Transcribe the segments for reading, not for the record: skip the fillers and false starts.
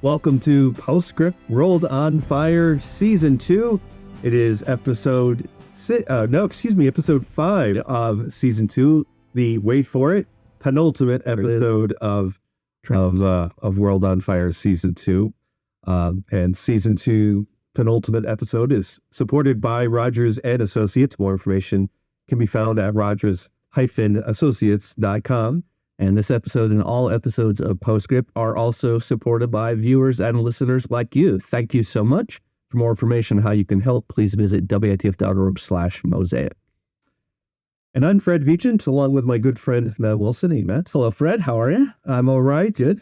Welcome to Postscript World on Fire Season 2. It is episode 5 of Season 2, the, wait for it, penultimate episode of World on Fire Season 2. And Season 2 penultimate episode is supported by Rodgers and Associates. More information can be found at Rodgers-Associates.com. And this episode and all episodes of Postscript are also supported by viewers and listeners like you. Thank you so much. For more information on how you can help, please visit witf.org/mosaic. And I'm Fred Vigeant, along with my good friend Matt Wilson. Hey, Matt. Hello, Fred. How are you? I'm all right. Good.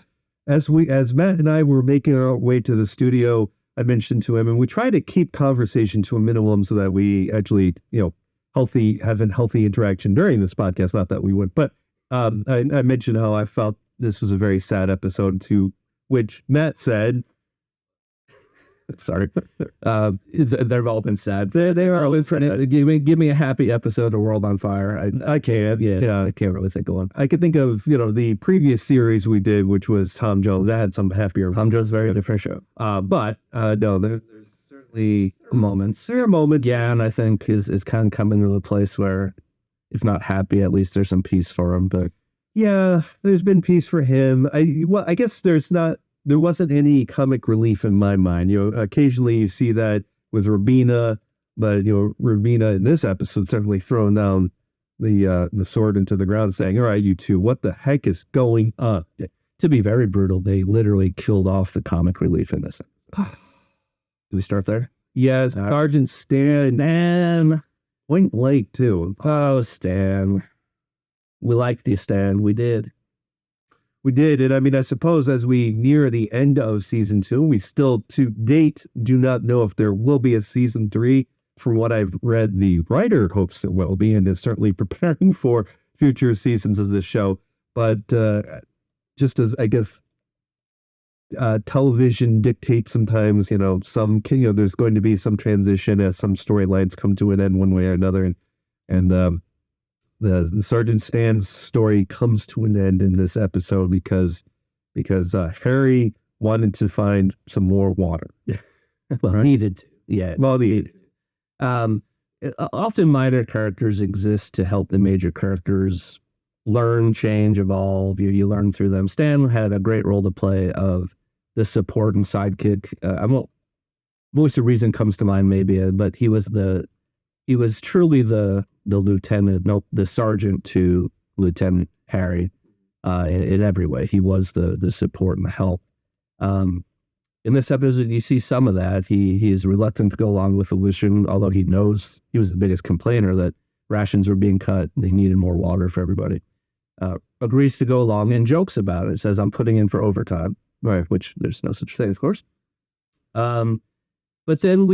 As Matt and I were making our way to the studio, I mentioned to him, and we try to keep conversation to a minimum so that we actually, have a healthy interaction during this podcast. Not that we would, but I mentioned how I felt this was a very sad episode, to which Matt said, sorry, they've all been sad. They are all sad. Give me a happy episode of World on Fire. I can't. Yeah, I can't really think of one. I could think of, the previous series we did, which was Tom Jones. That had some happier. Tom Jones is a very different show. But no, there's certainly moments. There are moments. Yeah, and I think is kind of coming to a place where, if not happy, at least there's some peace for him. But yeah, there's been peace for him. I guess there wasn't any comic relief in my mind. Occasionally you see that with Robina, but Robina in this episode certainly throwing down the sword into the ground, saying, "All right, you two, what the heck is going on?" To be very brutal, they literally killed off the comic relief in this. Do we start there? Yes, Sergeant Stan. Point blank, too. Oh, Stan. We liked you, Stan. We did. We did. And I suppose as we near the end of Season 2, we still, to date, do not know if there will be a Season 3. From what I've read, the writer hopes it will be and is certainly preparing for future seasons of this show. But just as, I guess, television dictates sometimes, there's going to be some transition as some storylines come to an end one way or another. And the Sergeant Stan's story comes to an end in this episode because Harry wanted to find some more water. Well, right? Needed to. Yeah. Well, needed. Often minor characters exist to help the major characters learn, change, evolve. You learn through them. Stan had a great role to play of the support and sidekick. Voice of Reason comes to mind maybe, but he was truly the lieutenant, the sergeant to Lieutenant Harry in every way. He was the support and the help. In this episode, you see some of that. He is reluctant to go along with the mission, although he knows he was the biggest complainer that rations were being cut. They needed more water for everybody. Agrees to go along and jokes about it. Says, "I'm putting in for overtime," right? Which there's no such thing, of course. But then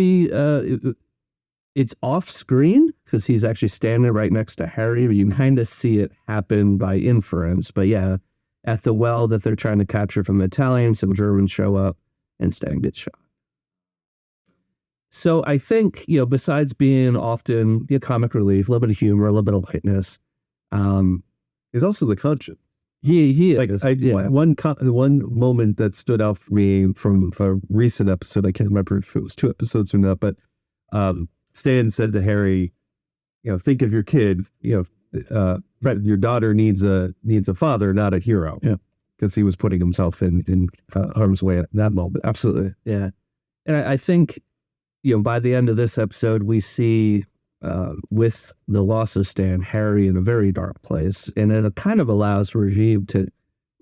it's off screen because he's actually standing right next to Harry. You kind of see it happen by inference. But yeah, at the well that they're trying to capture from the Italians, some Germans show up and Stan gets shot. So I think, besides being often comic relief, a little bit of humor, a little bit of lightness, he's also the conscience. He like, is. One moment that stood out for me from a recent episode, I can't remember if it was 2 episodes or not, but Stan said to Harry, think of your kid, your daughter needs a father, not a hero. Yeah. Because he was putting himself in harm's way at that moment. Absolutely. Yeah. And I think, by the end of this episode, we see with the loss of Stan, Harry in a very dark place. And it kind of allows Rajiv to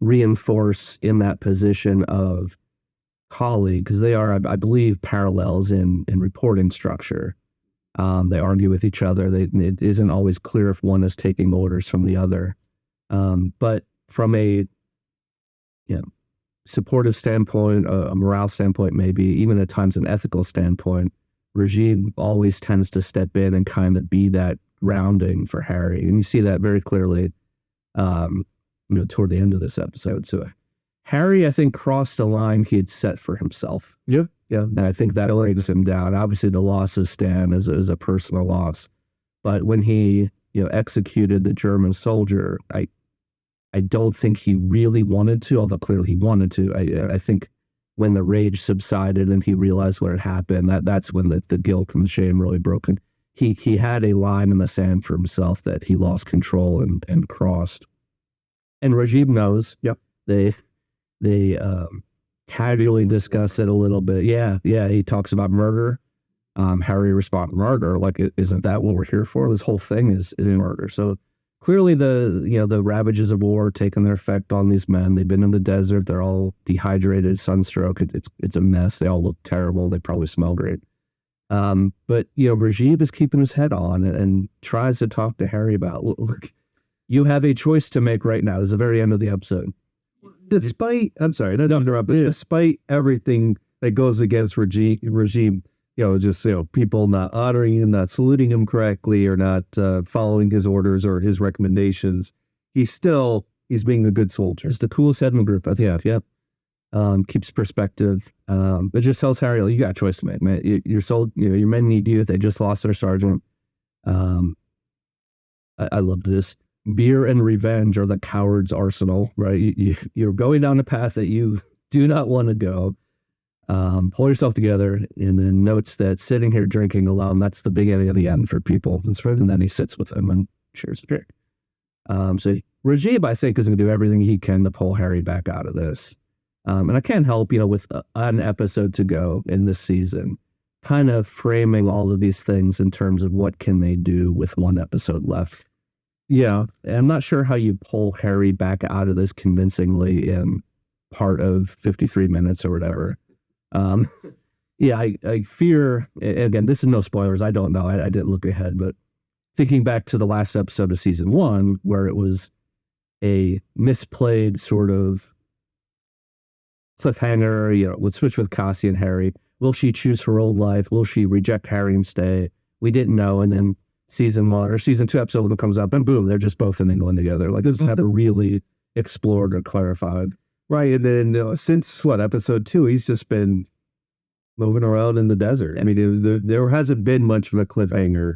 reinforce in that position of colleague, because they are, I believe, parallels in reporting structure. They argue with each other. It isn't always clear if one is taking orders from the other. But from a supportive standpoint, a morale standpoint, maybe even at times an ethical standpoint, Rajiv always tends to step in and kind of be that grounding for Harry. And you see that very clearly toward the end of this episode. So Harry, I think, crossed the line he had set for himself. Yeah. And I think that brings him down. Obviously, the loss of Stan is a personal loss. But when he executed the German soldier, I don't think he really wanted to, although clearly he wanted to. I think when the rage subsided and he realized what had happened, that's when the guilt and the shame really broke. And he had a line in the sand for himself that he lost control and crossed. And Rajiv knows. Yep. They casually discuss it a little bit. Yeah. He talks about murder. Harry responds, murder? Like, isn't that what we're here for? This whole thing is murder. So clearly the ravages of war are taking their effect on these men. They've been in the desert. They're all dehydrated, sunstroke. It's a mess. They all look terrible. They probably smell great. But Rajiv is keeping his head on and tries to talk to Harry about, look, you have a choice to make right now. It's the very end of the episode. Despite despite everything that goes against Rajiv, people not honoring him, not saluting him correctly, or not following his orders or his recommendations, he's being a good soldier. It's the coolest head in the group, I think. Yeah. Yep. Keeps perspective. It just tells Harry, you got a choice to make, man. Your men need you. They just lost their sergeant. I love this. Beer and revenge are the coward's arsenal, right? You're going down a path that you do not want to go. Pull yourself together, and then notes that sitting here drinking alone, that's the beginning of the end for people. That's right. And then he sits with them and shares a drink. So Rajiv, I think, is going to do everything he can to pull Harry back out of this. And I can't help, with an episode to go in this season, kind of framing all of these things in terms of what can they do with one episode left. Yeah. And I'm not sure how you pull Harry back out of this convincingly in part of 53 minutes or whatever. I fear, again, this is no spoilers. I don't know. I didn't look ahead, but thinking back to the last episode of season 1, where it was a misplayed sort of cliffhanger, would switch with Cassie and Harry. Will she choose her old life? Will she reject Harry and stay? We didn't know. And then season 1 or season 2 episode when it comes up, and boom, they're just both in England together. Like, it's never really explored or clarified. Right. And then since episode 2, he's just been moving around in the desert. I mean, there hasn't been much of a cliffhanger.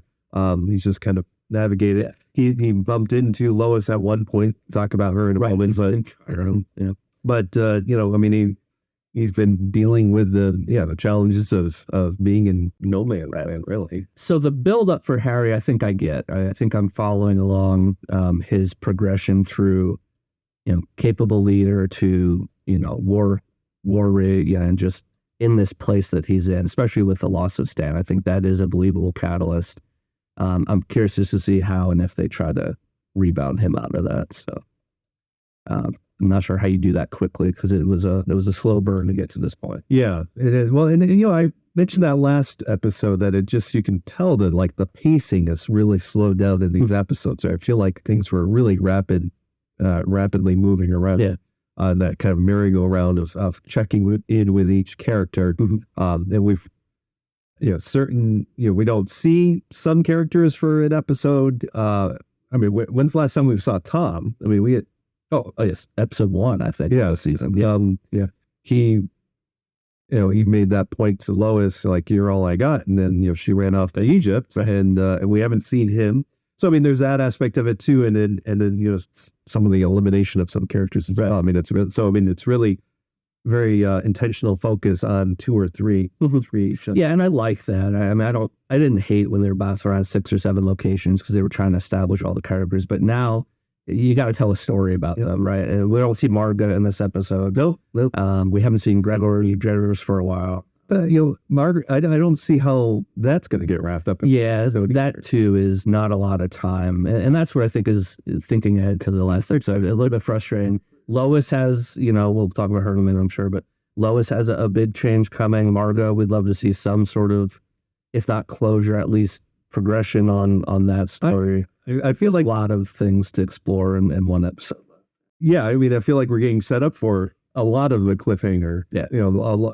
He's just kind of navigated. Yeah. He bumped into Lois at one point, talk about her in a moment. But, he's been dealing with the challenges of being in no man's land, really. So the build up for Harry, I think I get. I think I'm following along his progression through, capable leader to, war rig, and just in this place that he's in, especially with the loss of Stan. I think that is a believable catalyst. I'm curious just to see how and if they try to rebound him out of that. So I'm not sure how you do that quickly, because it was a slow burn to get to this point. Yeah, it is. Well, and I mentioned that last episode that it just, you can tell that the pacing is really slowed down in these episodes. I feel like things were really rapidly moving around. Yeah. That kind of merry-go-round of checking in with each character. And we've, we don't see some characters for an episode. When's the last time we saw Tom? We had, yes, episode 1, I think. Yeah, the season. He made that point to Lois, like, you're all I got. And then, she ran off to Egypt, and we haven't seen him. So, there's that aspect of it too. And then, some of the elimination of some characters as well. It's really very intentional focus on 2 or 3. Yeah. And I like that. I didn't hate when they were bouncing around 6 or 7 locations, because they were trying to establish all the characters. But now you got to tell a story about them, right? And we don't see Margaret in this episode. No. We haven't seen Gregors for a while. But, Margaret, I don't see how that's going to get wrapped up. Yeah, so that too is not a lot of time. And that's what I think is, thinking ahead to the last episode, a little bit frustrating. Lois has, we'll talk about her in a minute, I'm sure, but Lois has a big change coming. Margot, we'd love to see some sort of, if not closure, at least progression on that story. I feel like a lot of things to explore in one episode. Yeah, I feel like we're getting set up for a lot of the cliffhanger,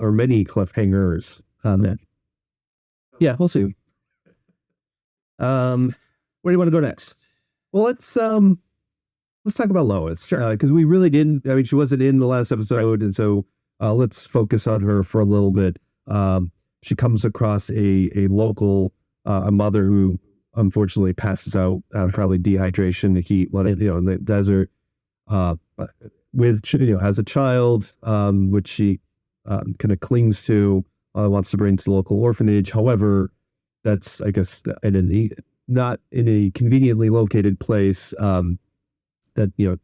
or many cliffhangers. Yeah, we'll see. Where do you want to go next? Well, let's talk about Lois. Sure. Because we really didn't. She wasn't in the last episode, and so let's focus on her for a little bit. She comes across a local a mother who unfortunately passes out, probably dehydration, the heat, in the desert. With has a child, which she kind of clings to, wants to bring to the local orphanage. However, that's, I guess, not in a conveniently located place, that,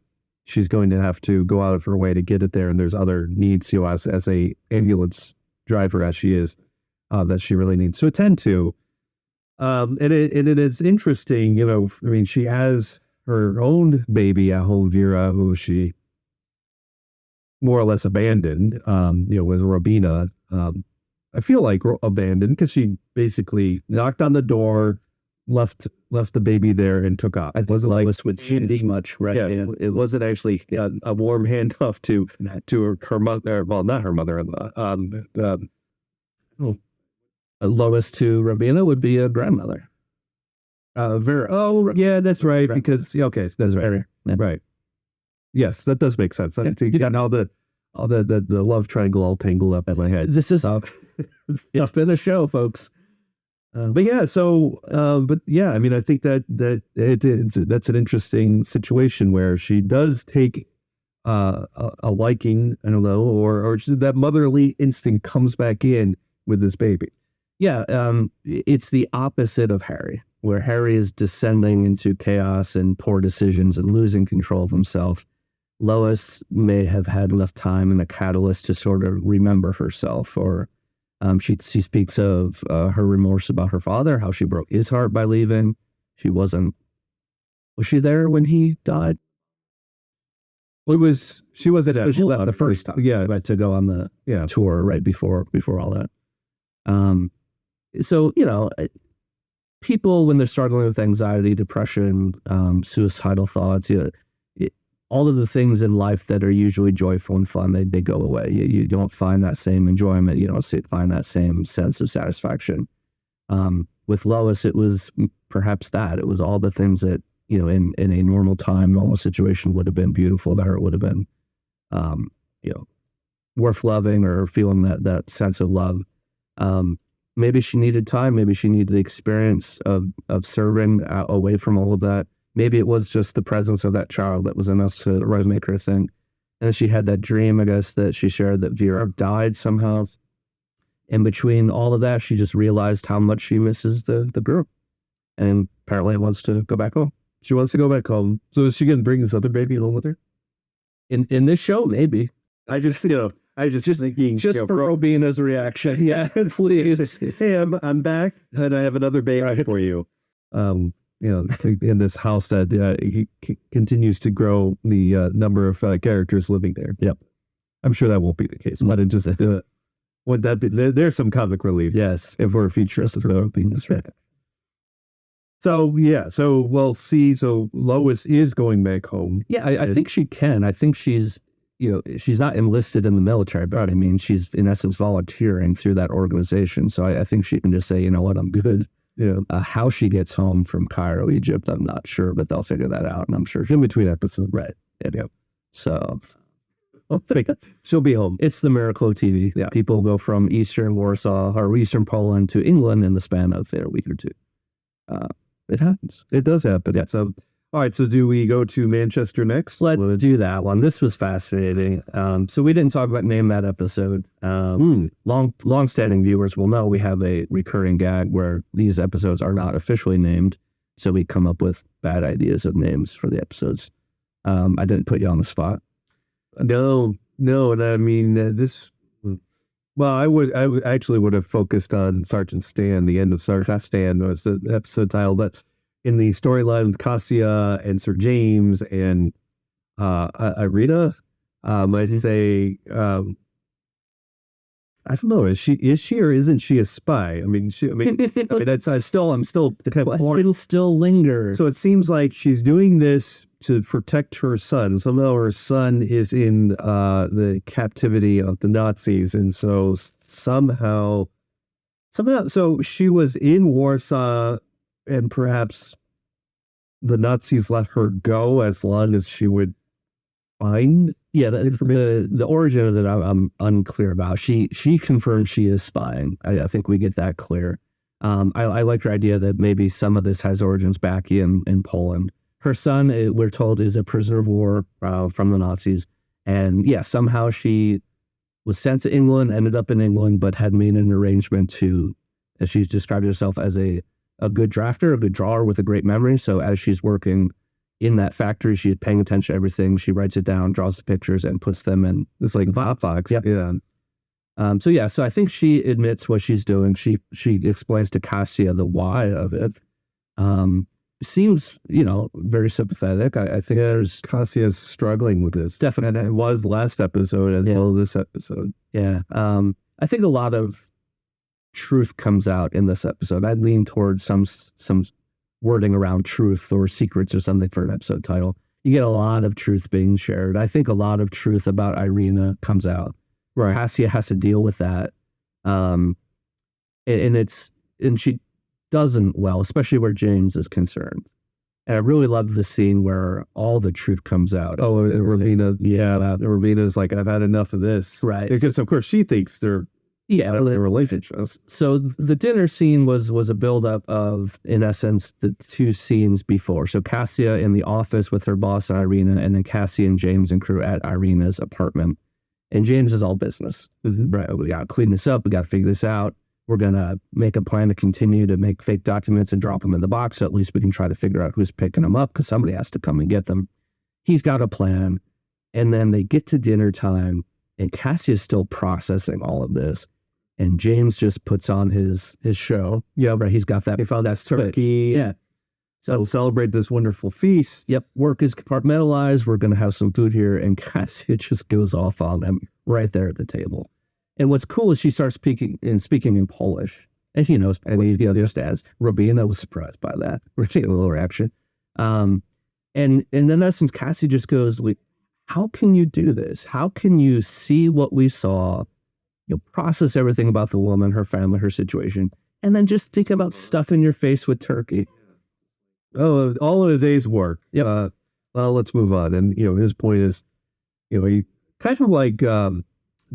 she's going to have to go out of her way to get it there. And there's other needs, as a ambulance driver, as she is, that she really needs to attend to. And it is interesting, she has her own baby at home, Vera, who she more or less abandoned, with Robina. I feel like abandoned because she basically knocked on the door, left the baby there, and took off. It wasn't like would see much, right? Yeah, it wasn't actually a warm handoff to her mother. Well, not her mother-in-law. Lois to Robina would be a grandmother. Vera. Oh, yeah, that's right. Because that's right. Yeah. Right. Yes, that does make sense. You got all the love triangle all tangled up in my head. This is it's been a show, folks. But yeah, I think that's an interesting situation where she does take a liking, I don't know, or that motherly instinct comes back in with this baby. Yeah, it's the opposite of Harry, where Harry is descending into chaos and poor decisions and losing control of himself. Lois may have had enough time and a catalyst to sort of remember herself, or she speaks of her remorse about her father, how she broke his heart by leaving. Was she there when he died? She was at the first time. Yeah, right, to go on the tour right before all that. So, people, when they're struggling with anxiety, depression, suicidal thoughts, all of the things in life that are usually joyful and fun, they go away. You don't find that same enjoyment. You don't find that same sense of satisfaction. With Lois, it was perhaps that. It was all the things that, in a normal time, normal situation would have been beautiful to her. It would have been, worth loving or feeling that sense of love. Maybe she needed time. Maybe she needed the experience of serving away from all of that. Maybe it was just the presence of that child that was enough to make her think. And she had that dream, I guess, that she shared that Vera died somehow. And between all of that, she just realized how much she misses the group. And apparently wants to go back home. She wants to go back home. So is she going to bring this other baby along with her? In this show, maybe. I just thinking, just for Robina's reaction. Yeah, please. Hey, I'm back, and I have another baby for you. In this house that he continues to grow the number of characters living there. Yep, I'm sure that won't be the case. But it just would that be? There's some comic relief. Yes, if we're features of Robina's right. So we'll see. So Lois is going back home. Yeah, I think she can. I think she's. She's not enlisted in the military, but I mean, she's in essence volunteering through that organization. So I think she can just say, you know what, I'm good. Yeah. How she gets home from Cairo, Egypt, I'm not sure, but they'll figure that out. And I'm sure in between episodes. Right. Yeah. So she'll be home. It's the miracle of TV. Yeah. People go from Eastern Warsaw or Eastern Poland to England in the span of a week or two. It happens. It does happen. Yeah. So, all right, so do we go to Manchester next? Let's do that one. This was fascinating. So we didn't talk about Name That episode. Long-standing viewers will know we have a recurring gag where these episodes are not officially named, so we come up with bad ideas of names for the episodes. I didn't put you on the spot. No, and I mean this. Well, I actually would have focused on Sergeant Stan. The end of Sergeant Stan was the episode title, but in the storyline with Cassia and Sir James and Irina, I'd say I don't know. Is she or isn't she a spy? I'm still kind of it'll still linger. So it seems like she's doing this to protect her son. Somehow her son is in the captivity of the Nazis, and so somehow, so she was in Warsaw. And perhaps the Nazis let her go as long as she would find. Yeah, the origin of it I'm unclear about. She confirmed she is spying. I think we get that clear. I like your idea that maybe some of this has origins back in Poland. Her son, we're told, is a prisoner of war from the Nazis. And yeah, somehow she was sent to England, ended up in England, but had made an arrangement to, as she's described herself, as a good drafter, a good drawer with a great memory. So as she's working in that factory, she's paying attention to everything. She writes it down, draws the pictures, and puts them in. It's like Dropbox. Yep. Yeah. So I think she admits what she's doing. She explains to Cassia the why of it. Seems, very sympathetic. I think there's Cassia's struggling with this. Definitely. And it was last episode as well as this episode. Yeah. I think a lot of truth comes out in this episode. I'd lean towards some wording around truth or secrets or something for an episode title. You get a lot of truth being shared. I think a lot of truth about Irina comes out. Right. Cassia has to deal with that. And she doesn't well, especially where James is concerned. And I really love the scene where all the truth comes out. Oh, Rowena. Yeah. Rowena's like, I've had enough of this. Right. Because of course she thinks they're relationships. So the dinner scene was a buildup of, in essence, the two scenes before. So Cassia in the office with her boss and Irina, and then Cassia and James and crew at Irina's apartment. And James is all business. Mm-hmm. Right. We got to clean this up. We got to figure this out. We're going to make a plan to continue to make fake documents and drop them in the box. So at least we can try to figure out who's picking them up because somebody has to come and get them. He's got a plan. And then they get to dinner time and Cassia's still processing all of this. And James just puts on his show. Yeah. Right. He's got that. They found that turkey. Yeah. So celebrate this wonderful feast. Yep. Work is compartmentalized. We're going to have some food here. And Cassia just goes off on them right there at the table. And what's cool is she starts speaking in Polish. And he knows, and he understands. Robina was surprised by that. We're taking a little reaction. And in essence, Cassie just goes, how can you do this? How can you see what we saw, process everything about the woman, her family, her situation, and then just think about stuffing your face with turkey? Oh, all in a day's work. Yep. Well, let's move on. And, his point is, he kind of like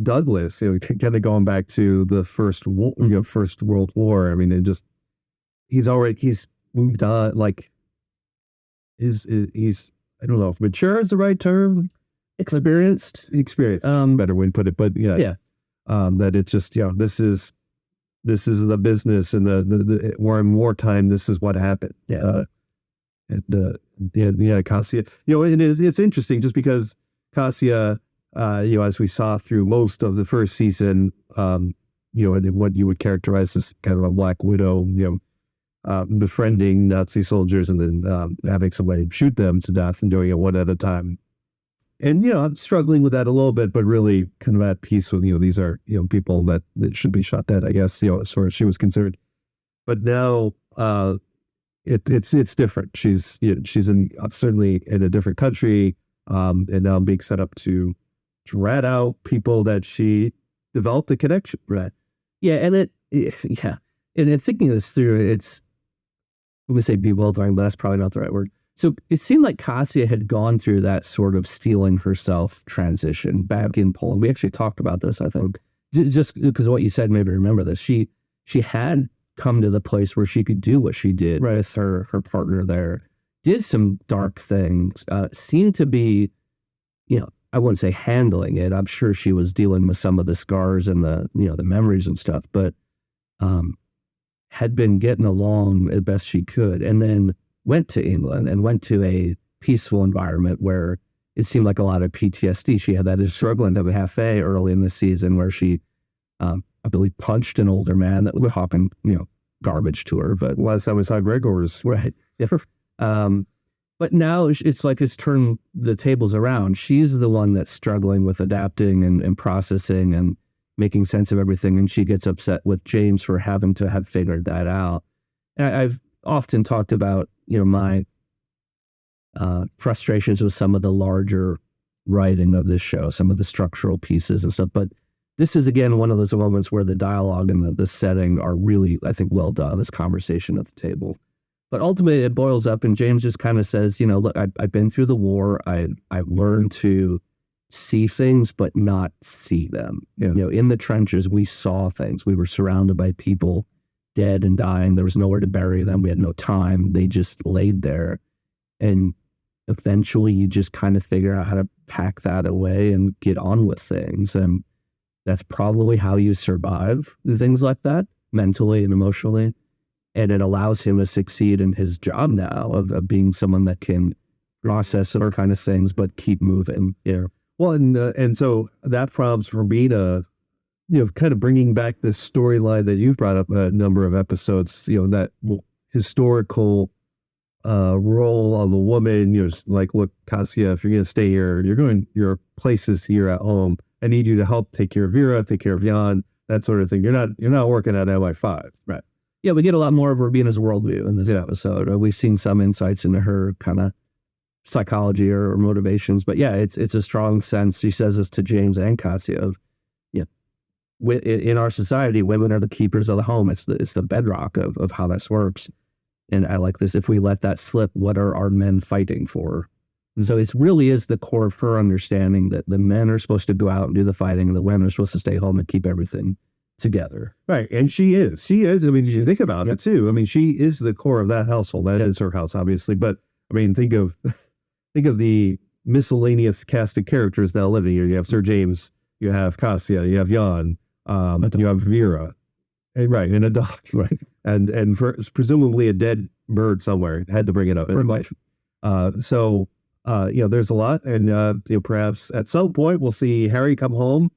Douglas, kind of going back to the First World War. I mean, he's moved on. Like, he's I don't know if mature is the right term. Experienced. Better way to put it. But yeah. That it's just this is the business, and the we're in wartime. This is what happened. Yeah. Cassia. And it's interesting just because Cassia. As we saw through most of the first season, and what you would characterize as kind of a Black Widow, befriending Nazi soldiers and then having somebody shoot them to death and doing it one at a time. And, I'm struggling with that a little bit, but really kind of at peace with, these are, people that should be shot dead, I guess, as far as she was concerned. But now it's different. She's certainly in a different country, and now being set up to rat out people that she developed a connection. Right. Yeah. And And thinking this through, I'm going to say bewildering, but that's probably not the right word. So it seemed like Cassia had gone through that sort of stealing herself transition back in Poland. We actually talked about this, I think, just because what you said made me remember this. She had come to the place where she could do what she did with her partner there, did some dark things, seemed to be, I wouldn't say handling it. I'm sure she was dealing with some of the scars and the memories and stuff, but had been getting along as best she could, and then went to England and went to a peaceful environment where it seemed like a lot of PTSD. She had that struggle in the cafe early in the season where she, I believe, punched an older man that was talking, garbage to her. But last time we saw Gregor's. Right. Yeah. But now it's like it's turned the tables around. She's the one that's struggling with adapting and processing and making sense of everything. And she gets upset with James for having to have figured that out. And I've often talked about, my frustrations with some of the larger writing of this show, some of the structural pieces and stuff. But this is, again, one of those moments where the dialogue and the setting are really, I think, well done, this conversation at the table. But ultimately, it boils up, and James just kind of says, look, I've been through the war. I've learned to see things, but not see them. Yeah. In the trenches, we saw things. We were surrounded by people dead and dying. There was nowhere to bury them. We had no time. They just laid there. And eventually, you just kind of figure out how to pack that away and get on with things. And That's probably how you survive things like that, mentally and emotionally. And it allows him to succeed in his job now of being someone that can process other kind of things, but keep moving. Yeah. Well, and so that prompts Robina, kind of bringing back this storyline that you've brought up a number of episodes, that historical role of the woman, like, look, Cassia, if you're going to stay here, your place is here at home. I need you to help take care of Vera, take care of Jan, that sort of thing. You're not working at MI5. Right. Yeah, we get a lot more of Robina's worldview in this episode. We've seen some insights into her kind of psychology or motivations, but yeah, it's a strong sense. She says this to James and Cassia of, in our society, women are the keepers of the home. It's the bedrock of how this works. And I like this. If we let that slip, what are our men fighting for? And so it really is the core of her understanding that the men are supposed to go out and do the fighting, and the women are supposed to stay home and keep everything together. Right. And she is. I mean, you think about it too. I mean, she is the core of that household. That is her house, obviously. But I mean, think of the miscellaneous cast of characters now living here. You have Sir James, you have Cassia, you have Jan, you have Vera, and a dog, right, and presumably a dead bird somewhere. Had to bring it up. So there's a lot, and perhaps at some point we'll see Harry come home.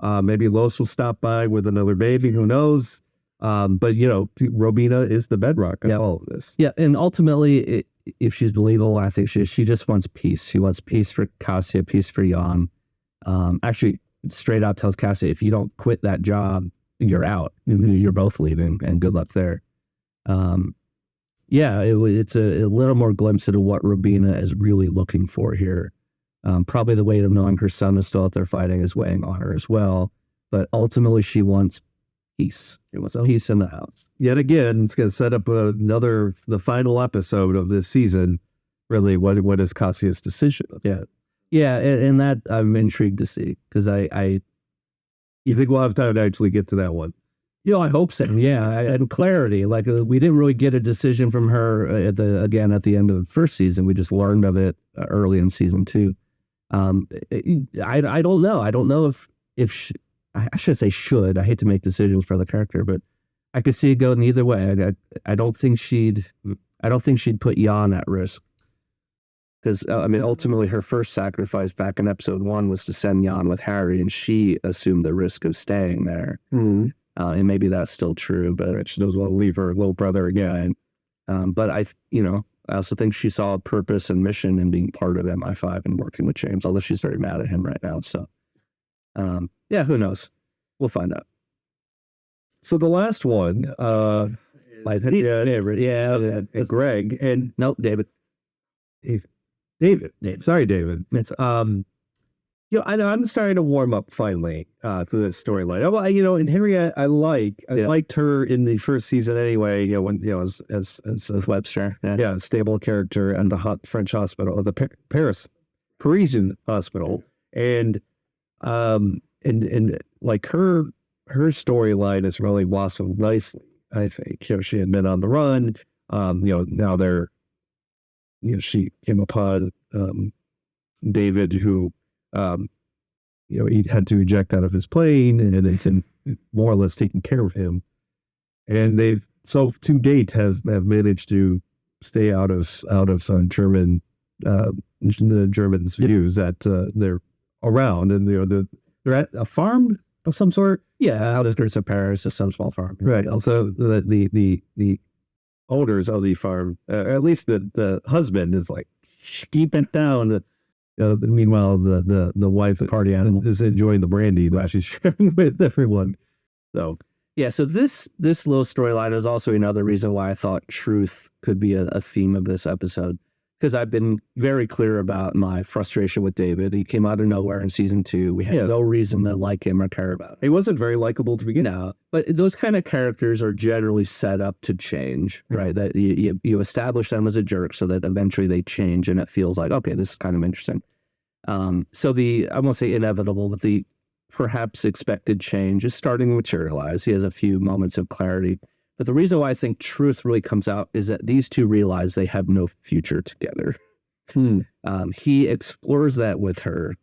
Maybe Los will stop by with another baby. Who knows? But Robina is the bedrock of all of this. Yeah, and ultimately, if she's believable, I think she just wants peace. She wants peace for Cassia, peace for Jan. Actually, straight out tells Cassia, if you don't quit that job, you're out. You're both leaving, and good luck there. It's a little more glimpse into what Robina is really looking for here. Probably the weight of knowing her son is still out there fighting is weighing on her as well. But ultimately, she wants peace. It was peace in the house. Yet again, it's going to set up the final episode of this season. Really, what is Cassia's decision? Yeah, and that I'm intrigued to see, because You think we'll have time to actually get to that one? I hope so. Yeah, and clarity. Like, we didn't really get a decision from her at the end of the first season. We just learned of it early in season 2. I don't know. I don't know if I should say should. I hate to make decisions for the character, but I could see it going either way. I don't think she'd put Jan at risk. Because, ultimately her first sacrifice back in episode 1 was to send Jan with Harry, and she assumed the risk of staying there. Mm-hmm. And maybe that's still true, but she knows well leave her little brother again. But I also think she saw a purpose and mission in being part of MI5 and working with James, although she's very mad at him right now. So, who knows? We'll find out. So the last one, David. Greg, and nope, David. David. Sorry, David. It's I'm starting to warm up finally to this storyline. And Henry, I liked her in the first season anyway. When as Webster, stable character at the hot French hospital, the Parisian hospital, and like her storyline has really blossomed nicely. I think she had been on the run. Now they're. She came upon David, who, he had to eject out of his plane, and they've been more or less taking care of him. And they've to date have managed to stay out of German the Germans' views that they're around, and they're at a farm of some sort. Yeah, outskirts of Paris, some small farm. Right. Also, the owners of the farm, at least the husband is like, keep it down. Meanwhile, the wife party animal is enjoying the brandy that she's sharing with everyone. So this little storyline is also another reason why I thought truth could be a theme of this episode, because I've been very clear about my frustration with David. He came out of nowhere in season 2. We had no reason to like him or care about him. He wasn't very likable to begin with. No, but those kind of characters are generally set up to change, right? That you establish them as a jerk so that eventually they change, and it feels like, okay, this is kind of interesting. So I won't say inevitable, but the perhaps expected change is starting to materialize. He has a few moments of clarity. But the reason why I think truth really comes out is that these two realize they have no future together. He explores that with her,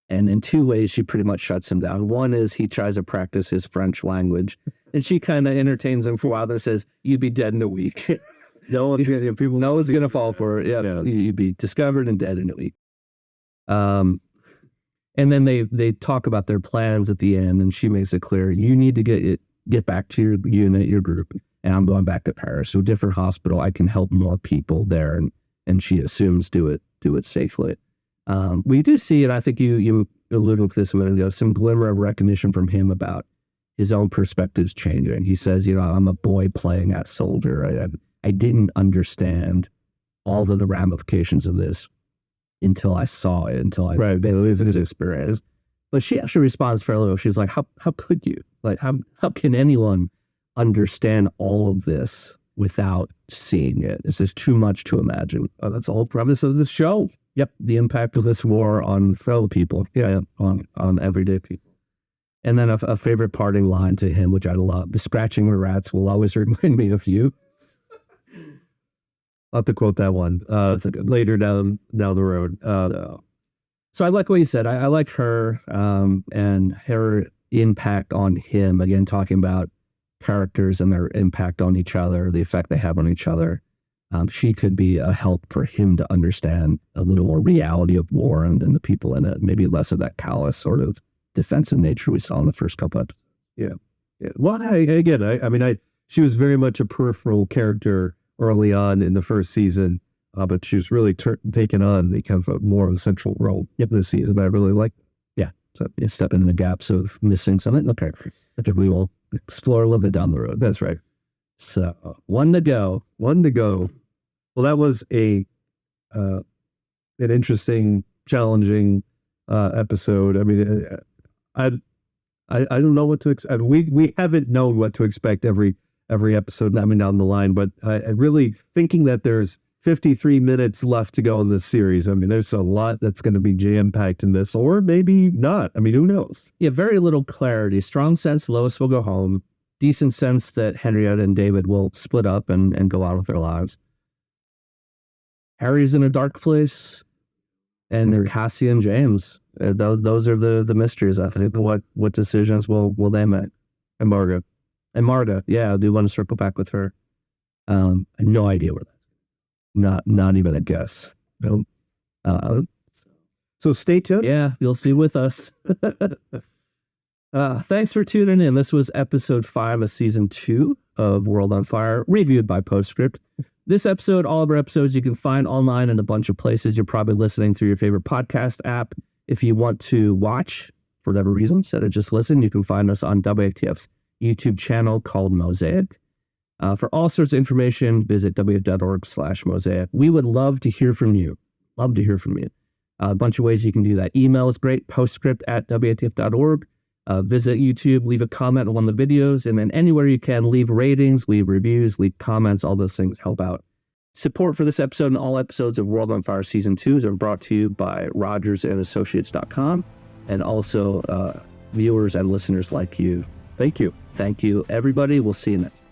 And in two ways, she pretty much shuts him down. One is he tries to practice his French language, and she kind of entertains him for a while and says, "You'd be dead in a week." No one's going to fall for it. Yeah. You'd be discovered and dead in a week. And then they talk about their plans at the end, and she makes it clear, you need to get back to your unit, your group, and I'm going back to Paris. So a different hospital. I can help more people there. And she assumes do it safely. We do see, and I think you alluded to this a minute ago, some glimmer of recognition from him about his own perspectives changing. He says, I'm a boy playing that soldier. I didn't understand all of the ramifications of this until I saw it, until I his experience. But she actually responds fairly well. She's like, how could you? Like, how can anyone understand all of this without seeing it? This is too much to imagine. That's the whole premise of this show. Yep, the impact of this war on fellow people, on everyday people. And then a favorite parting line to him, which I love, the scratching the rats will always remind me of you. I'll have to quote that one later down the road. So I like what you said. I like her and her impact on him. Again, talking about characters and their impact on each other, the effect they have on each other. She could be a help for him to understand a little more reality of war and the people in it, maybe less of that callous sort of defensive nature we saw in the first couple episodes. Yeah. Well, I mean, she was very much a peripheral character early on in the first season, but she was really taken on the kind of more of a central role this season. But I really like it. Yeah. So stepping in the gaps of missing something. Okay. We will explore a little bit down the road. That's right. So one to go. Well, that was an interesting, challenging episode. I mean, I don't know what to expect. We haven't known what to expect every episode down the line, but I really thinking that there's 53 minutes left to go in this series. I mean, there's a lot that's going to be jam-packed in this, or maybe not. I mean, who knows? Yeah, very little clarity. Strong sense Lois will go home. Decent sense that Henrietta and David will split up and go out with their lives. Harry's in a dark place, and they're Cassie and James. Those are the mysteries. I think what decisions will they make? And Marga. Yeah, I do want to circle back with her. No idea where that's. Not even a guess. No. So stay tuned. Yeah, you'll see with us. Thanks for tuning in. This was episode 5 of season 2 of World on Fire, reviewed by Postscript. This episode, all of our episodes, you can find online in a bunch of places. You're probably listening through your favorite podcast app. If you want to watch, for whatever reason, instead of just listen, you can find us on WATF's YouTube channel called Mosaic. For all sorts of information, visit www.org/Mosaic. We would love to hear from you. A bunch of ways you can do that. Email is great, postscript@WATF.org. Visit YouTube, leave a comment on one of the videos, and then anywhere you can, leave ratings, leave reviews, leave comments. All those things help out. Support for this episode and all episodes of World on Fire Season 2 is brought to you by RodgersandAssociates.com, and also viewers and listeners like you. Thank you. Thank you, everybody. We'll see you next time.